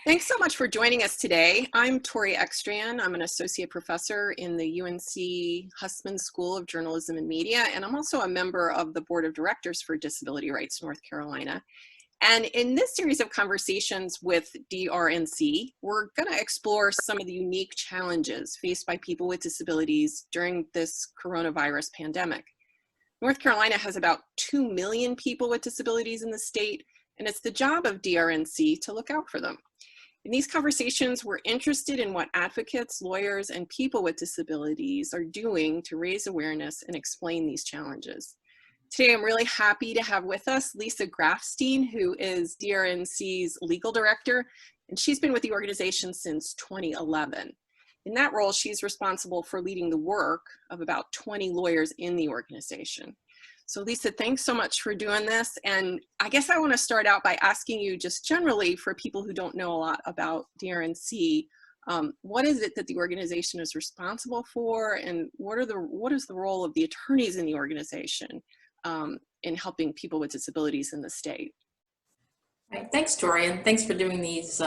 Thanks so much for joining us today. I'm Tori Ekstrand. I'm an associate professor in the UNC Hussman School of Journalism and Media, and I'm also a member of the Board of Directors for Disability Rights North Carolina. And in this series of conversations with DRNC, we're going to explore some of the unique challenges faced by people with disabilities during this coronavirus pandemic. North Carolina has about 2 million people with disabilities in the state, and it's the job of DRNC to look out for them. In these conversations, we're interested in what advocates, lawyers, and people with disabilities are doing to raise awareness and explain these challenges. Today, I'm really happy to have with us Lisa Grafstein, who is DRNC's legal director, and she's been with the organization since 2011. In that role, she's responsible for leading the work of about 20 lawyers in the organization. So Lisa, thanks so much for doing this. And I guess I want to start out by asking you just generally, for people who don't know a lot about DRNC, what is it that the organization is responsible for, and what is the role of the attorneys in the organization in helping people with disabilities in the state? Right. Thanks, Tori, and thanks for doing these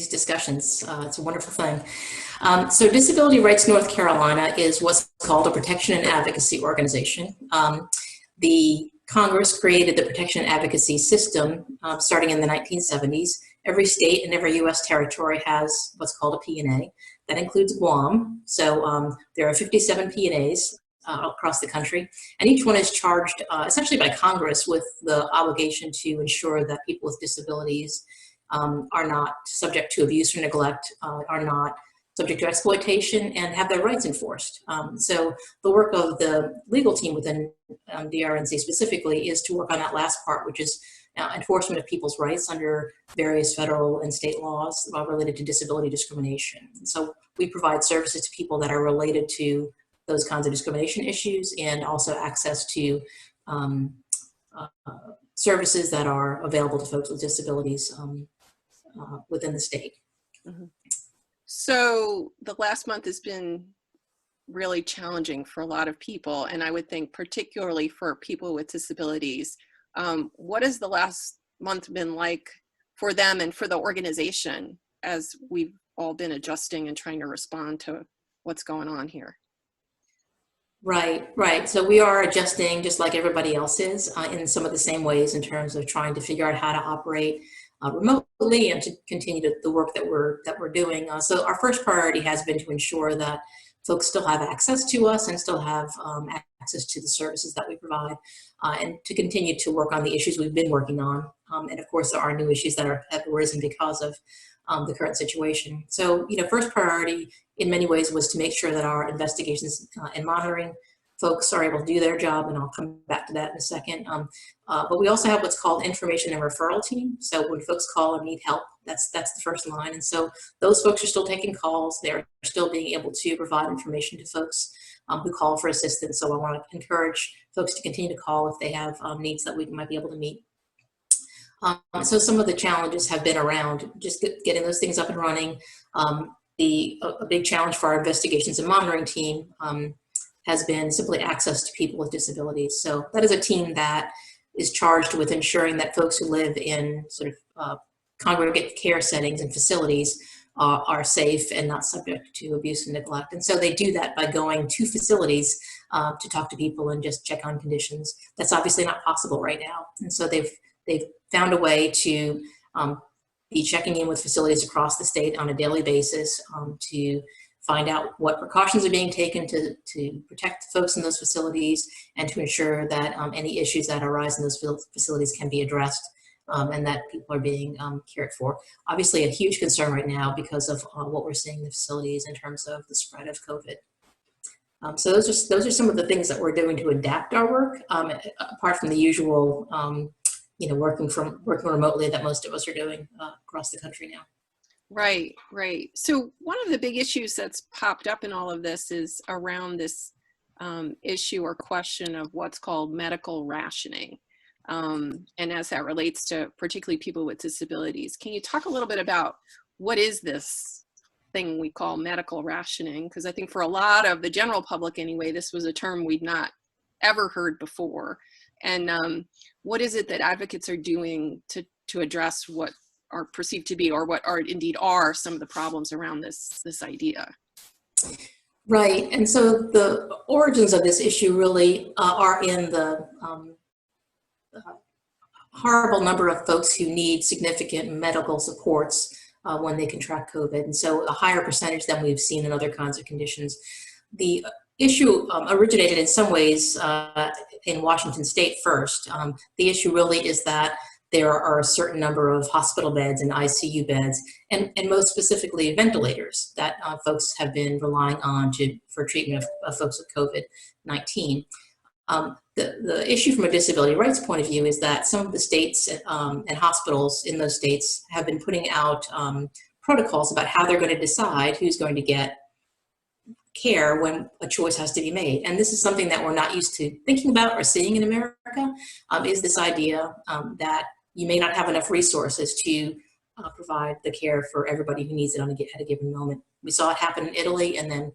discussions. It's a wonderful thing. So Disability Rights North Carolina is what's called a protection and advocacy organization. The Congress created the protection and advocacy system starting in the 1970s. Every state and every U.S. territory has what's called a P&A. That includes Guam. So there are 57 P&As across the country, and each one is charged essentially by Congress with the obligation to ensure that people with disabilities are not subject to abuse or neglect, are not subject to exploitation, and have their rights enforced. So the work of the legal team within DRNC specifically is to work on that last part, which is enforcement of people's rights under various federal and state laws related to disability discrimination. So we provide services to people that are related to those kinds of discrimination issues, and also access to services that are available to folks with disabilities within the state. Mm-hmm. So the last month has been really challenging for a lot of people, and I would think particularly for people with disabilities. What has the last month been like for them and for the organization as we've all been adjusting and trying to respond to what's going on here? Right. So we are adjusting just like everybody else is in some of the same ways in terms of trying to figure out how to operate remotely and to continue the work that we're doing. So our first priority has been to ensure that folks still have access to us and still have access to the services that we provide, and to continue to work on the issues we've been working on. And of course, there are new issues that have arisen because of the current situation. So, first priority in many ways was to make sure that our investigations and monitoring folks are able to do their job, and I'll come back to that in a second. But we also have what's called information and referral team. So when folks call and need help, that's the first line. And so those folks are still taking calls. They're still being able to provide information to folks who call for assistance. So I want to encourage folks to continue to call if they have needs that we might be able to meet. So some of the challenges have been around just getting those things up and running. A big challenge for our investigations and monitoring team has been simply access to people with disabilities. So that is a team that is charged with ensuring that folks who live in sort of congregate care settings and facilities are safe and not subject to abuse and neglect. And so they do that by going to facilities to talk to people and just check on conditions. That's obviously not possible right now. And so they've found a way to be checking in with facilities across the state on a daily basis to find out what precautions are being taken to protect folks in those facilities, and to ensure that any issues that arise in those facilities can be addressed, and that people are being cared for. Obviously, a huge concern right now because of what we're seeing in the facilities in terms of the spread of COVID. So those are some of the things that we're doing to adapt our work, apart from the usual working remotely that most of us are doing across the country now. Right. So one of the big issues that's popped up in all of this is around this issue or question of what's called medical rationing. And as that relates to particularly people with disabilities, can you talk a little bit about what is this thing we call medical rationing? Because I think for a lot of the general public anyway, this was a term we'd not ever heard before. And what is it that advocates are doing to address what are perceived to be, or what are indeed are some of the problems around this idea. Right, and so the origins of this issue really are in the horrible number of folks who need significant medical supports when they contract COVID, and so a higher percentage than we've seen in other kinds of conditions. The issue originated in some ways in Washington State first. The issue really is that there are a certain number of hospital beds and ICU beds, and most specifically ventilators that folks have been relying on for treatment of folks with COVID-19. The issue from a disability rights point of view is that some of the states and hospitals in those states have been putting out protocols about how they're going to decide who's going to get care when a choice has to be made. And this is something that we're not used to thinking about or seeing in America, is this idea that you may not have enough resources to provide the care for everybody who needs it at a given moment. We saw it happen in Italy, and then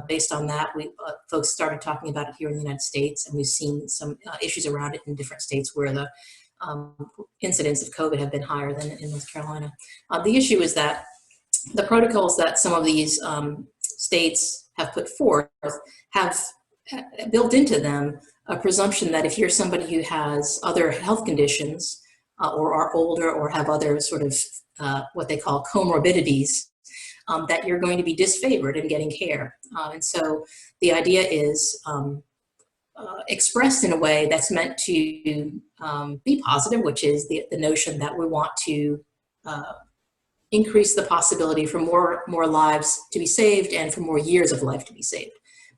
based on that, folks started talking about it here in the United States, and we've seen some issues around it in different states where the incidence of COVID have been higher than in North Carolina. The issue is that the protocols that some of these states have put forth have built into them a presumption that if you're somebody who has other health conditions or are older or have other sort of what they call comorbidities, that you're going to be disfavored in getting care. And so the idea is expressed in a way that's meant to be positive, which is the notion that we want to increase the possibility for more lives to be saved and for more years of life to be saved.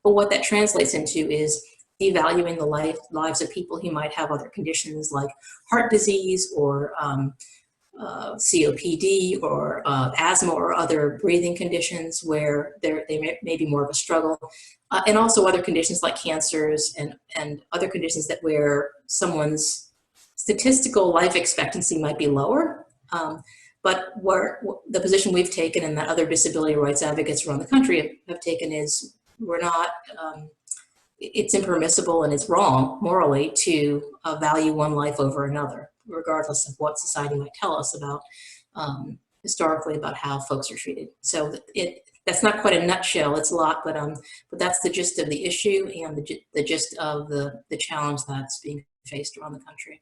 But what that translates into is devaluing the lives of people who might have other conditions like heart disease or COPD or asthma or other breathing conditions where they may be more of a struggle, and also other conditions like cancers and other conditions where someone's statistical life expectancy might be lower. But the position we've taken and that other disability rights advocates around the country have taken is we're not, it's impermissible and it's wrong morally to value one life over another, regardless of what society might tell us about historically about how folks are treated. So that's not quite a nutshell, it's a lot, but that's the gist of the issue and the gist of the challenge that's being faced around the country.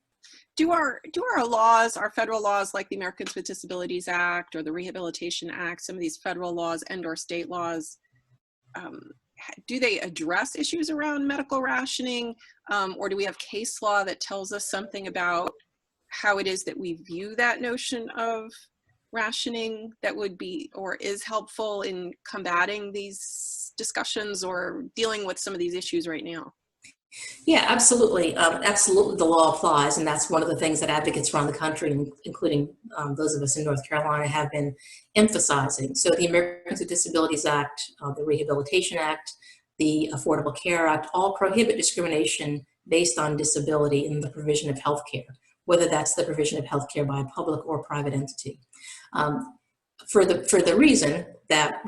Do our laws, our federal laws like the Americans with Disabilities Act or the Rehabilitation Act, some of these federal laws and or state laws, do they address issues around medical rationing, or do we have case law that tells us something about how it is that we view that notion of rationing that would be or is helpful in combating these discussions or dealing with some of these issues right now? Yeah, absolutely. Absolutely, the law applies, and that's one of the things that advocates around the country, including those of us in North Carolina, have been emphasizing. So the Americans with Disabilities Act, the Rehabilitation Act, the Affordable Care Act, all prohibit discrimination based on disability in the provision of health care, whether that's the provision of health care by a public or private entity. For the reason that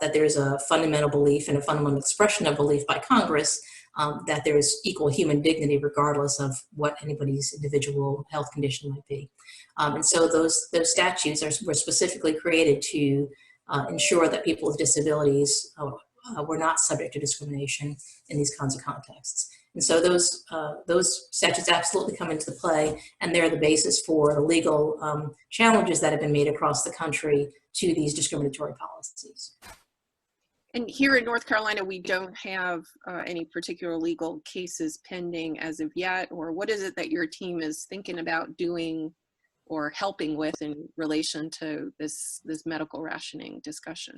that there's a fundamental belief and a fundamental expression of belief by Congress that there is equal human dignity regardless of what anybody's individual health condition might be. And so those statutes were specifically created to ensure that people with disabilities were not subject to discrimination in these kinds of contexts. And so those statutes absolutely come into play, and they're the basis for the legal challenges that have been made across the country to these discriminatory policies. And here in North Carolina, we don't have any particular legal cases pending as of yet, or what is it that your team is thinking about doing or helping with in relation to this medical rationing discussion?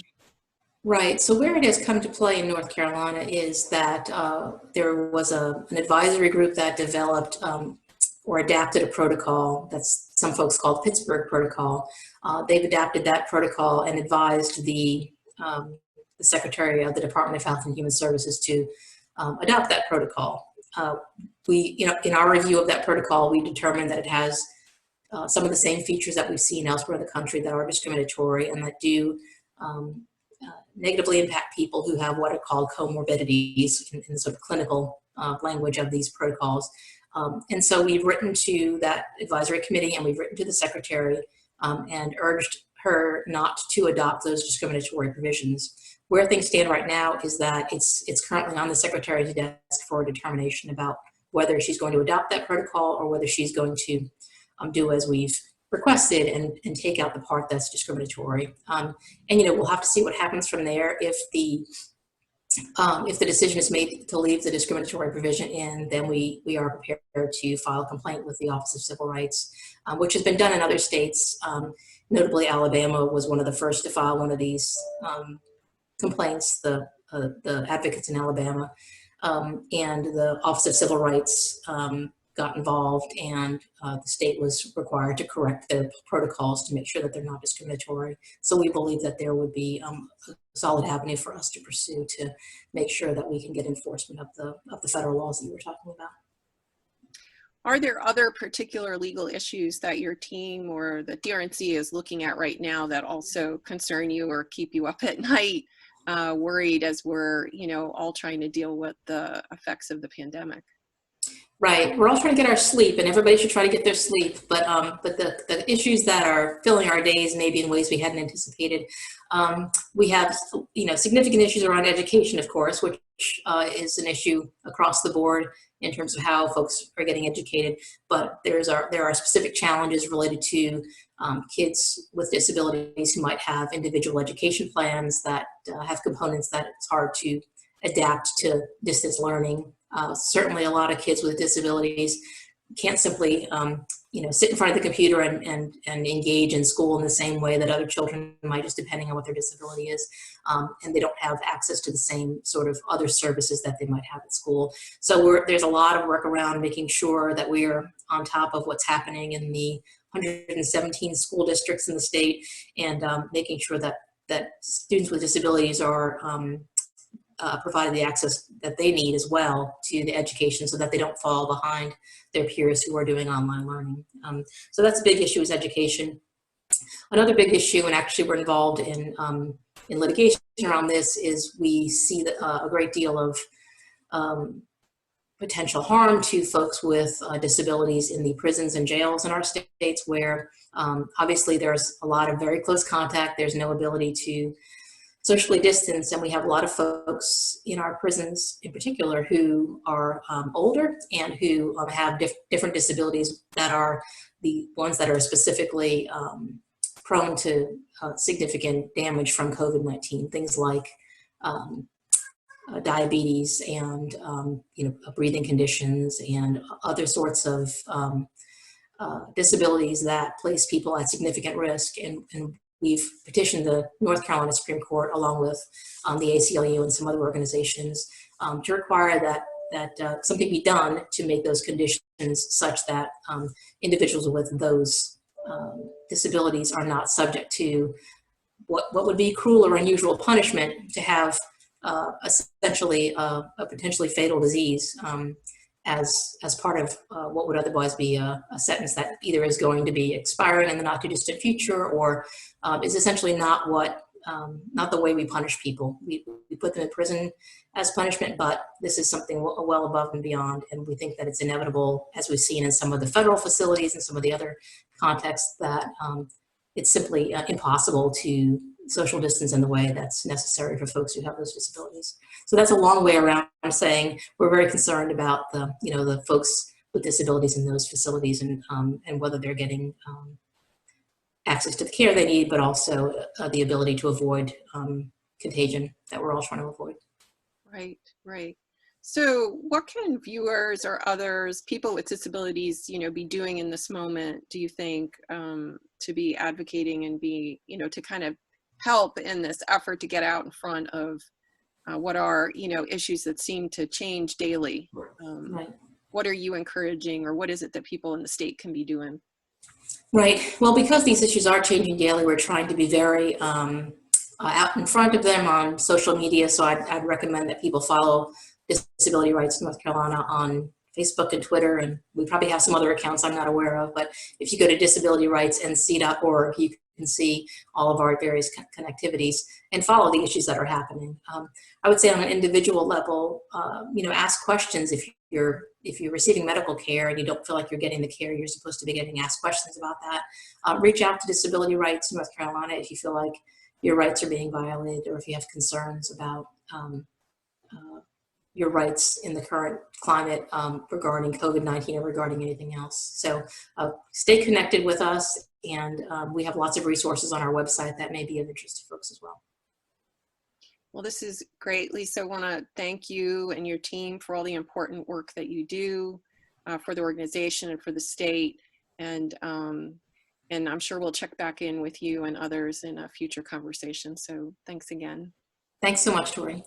Right, so where it has come to play in North Carolina is that there was an advisory group that developed or adapted a protocol that's some folks call the Pittsburgh Protocol. They've adapted that protocol and advised the Secretary of the Department of Health and Human Services to adopt that protocol. In our review of that protocol, we determined that it has some of the same features that we've seen elsewhere in the country that are discriminatory and that do negatively impact people who have what are called comorbidities in the sort of clinical language of these protocols. And so we've written to that advisory committee, and we've written to the secretary and urged her not to adopt those discriminatory provisions. Where things stand right now is that it's currently on the secretary's desk for a determination about whether she's going to adopt that protocol or whether she's going to do as we've requested and take out the part that's discriminatory. And we'll have to see what happens from there. If the decision is made to leave the discriminatory provision in, then we are prepared to file a complaint with the Office of Civil Rights, which has been done in other states. Notably, Alabama was one of the first to file one of these complaints, the advocates in Alabama, and the Office of Civil Rights got involved, and the state was required to correct their protocols to make sure that they're not discriminatory. So we believe that there would be a solid avenue for us to pursue to make sure that we can get enforcement of the federal laws that you were talking about. Are there other particular legal issues that your team or the DRNC is looking at right now that also concern you or keep you up at night, worried as we're, all trying to deal with the effects of the pandemic? Right, we're all trying to get our sleep, and everybody should try to get their sleep. But the issues that are filling our days, maybe in ways we hadn't anticipated, we have significant issues around education, of course, which is an issue across the board in terms of how folks are getting educated. But there are specific challenges related to kids with disabilities who might have individual education plans that have components that it's hard to adapt to distance learning. Certainly a lot of kids with disabilities can't simply sit in front of the computer and engage in school in the same way that other children might, just depending on what their disability is. And they don't have access to the same sort of other services that they might have at school. So there's a lot of work around making sure that we are on top of what's happening in the 117 school districts in the state, and making sure that students with disabilities are provided the access that they need as well to the education, so that they don't fall behind their peers who are doing online learning. So that's a big issue, is education. Another big issue, and actually we're involved in litigation around this, is we see a great deal of potential harm to folks with disabilities in the prisons and jails in our states, where obviously there's a lot of very close contact. There's no ability to socially distance, and we have a lot of folks in our prisons in particular who are older and who have different disabilities that are the ones that are specifically prone to significant damage from COVID-19, things like diabetes and breathing conditions and other sorts of disabilities that place people at significant risk. And we've petitioned the North Carolina Supreme Court, along with the ACLU and some other organizations, to require that something be done to make those conditions such that individuals with those disabilities are not subject to what would be cruel or unusual punishment to have essentially a potentially fatal disease as part of what would otherwise be a sentence that either is going to be expiring in the not too distant future, or is essentially not the way we punish people. We put them in prison as punishment, but this is something well above and beyond, and we think that it's inevitable, as we've seen in some of the federal facilities and some of the other contexts, that it's simply impossible to social distance in the way that's necessary for folks who have those disabilities. So that's a long way around saying we're very concerned about the folks with disabilities in those facilities, and whether they're getting access to the care they need, but also the ability to avoid contagion that we're all trying to avoid. Right. So what can viewers or others, people with disabilities, be doing in this moment, do you think, to be advocating and be, to kind of help in this effort to get out in front of what are, issues that seem to change daily? Right. What are you encouraging, or what is it that people in the state can be doing? Right. Well, because these issues are changing daily, we're trying to be very out in front of them on social media. So I'd recommend that people follow Disability Rights North Carolina on Facebook and Twitter, and we probably have some other accounts I'm not aware of, but if you go to disabilityrightsnc.org, you can see all of our various connectivities and follow the issues that are happening. I would say on an individual level, ask questions if if you're receiving medical care and you don't feel like you're getting the care you're supposed to be getting, ask questions about that. Reach out to Disability Rights North Carolina if you feel like your rights are being violated, or if you have concerns about your rights in the current climate regarding COVID-19 or regarding anything else. So stay connected with us, and we have lots of resources on our website that may be of interest to folks as well. Well, this is great, Lisa. I want to thank you and your team for all the important work that you do for the organization and for the state. And I'm sure we'll check back in with you and others in a future conversation. So thanks again. Thanks so much, Tori.